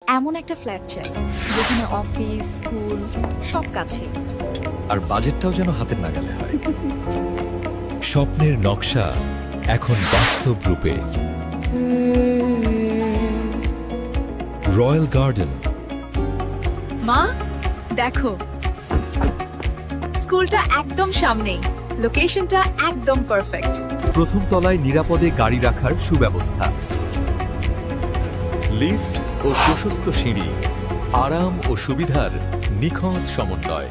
এমন একটা ফ্ল্যাট চাই যেখানে অফিস, স্কুল সব কাছে, আর বাজেটটাও যেন হাতের নাগালে হয়। স্বপ্নের নকশা এখন বাস্তব রূপে। Royal garden. মা দেখো, স্কুলটা একদম সামনেই, লোকেশনটা একদম পারফেক্ট। প্রথম তলায় নিরাপদে গাড়ি রাখার সুব্যবস্থা, লিফট ও প্রশস্ত সিঁড়ি, আরাম ও সুবিধার নিখুঁত সমন্বয়।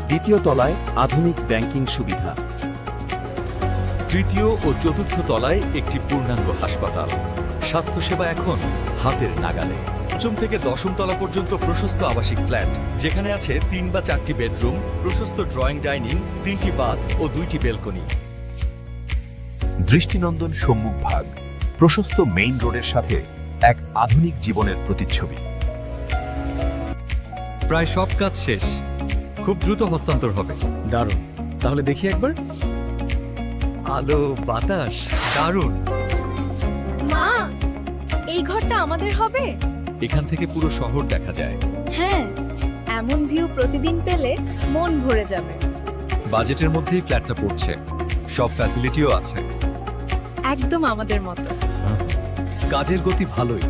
দ্বিতীয় তলায় আধুনিক ব্যাংকিং সুবিধা। তৃতীয় ও চতুর্থ তলায় একটি পূর্ণাঙ্গ হাসপাতাল। স্বাস্থ্যসেবা এখন হাতের নাগালে। পঞ্চম থেকে দশম তলা পর্যন্ত প্রশস্ত আবাসিক ফ্ল্যাট, যেখানে আছে 3 বা 4টি বেডরুম, প্রশস্ত ড্রয়িং ডাইনিং, 3টি বাথ ও 2টি বেলকনি। দৃষ্টিনন্দন সম্মুখ ভাগ, প্রশস্ত মেইন রোডের সাথে এক আধুনিক জীবনের প্রতিচ্ছবি। প্রায় সব কাজ শেষ, খুব দ্রুত হস্তান্তর হবে। দারুণ, তাহলে দেখি একবার। আলো, বাতাস, দারুণ। মা, এই ঘরটা আমাদের হবে? এখান থেকে পুরো শহর দেখা যায়। হ্যাঁ, এমন ভিউ প্রতিদিন পেলে মন ভরে যাবে। বাজেটের মধ্যেই ফ্ল্যাটটা পড়ছে, সব ফ্যাসিলিটিও আছে। একদম আমাদের মতো। কাজের গতি ভালোই,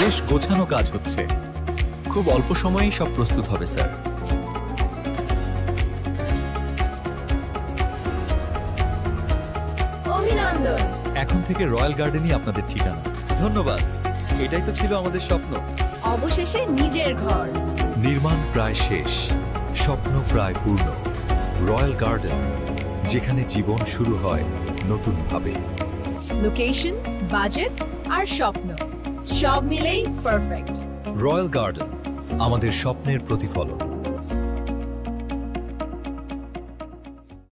বেশ গোছানো কাজ হচ্ছে। খুব অল্প সময়েই সব প্রস্তুত হবে স্যার। অভিনন্দন। এখন থেকে রয়্যাল গার্ডেনই আপনাদের ঠিকানা। ধন্যবাদ, এটাই তো ছিল আমাদের স্বপ্ন। অবশেষে নিজের ঘর। নির্মাণ প্রায় শেষ, স্বপ্ন প্রায় পূর্ণ। রয়্যাল গার্ডেন, যেখানে জীবন শুরু হয় নতুনভাবে। লোকেশন, বাজেট আর স্বপ্ন সব মিলেই পারফেক্ট। রয়্যাল গার্ডেন, আমাদের স্বপ্নের প্রতিফলন।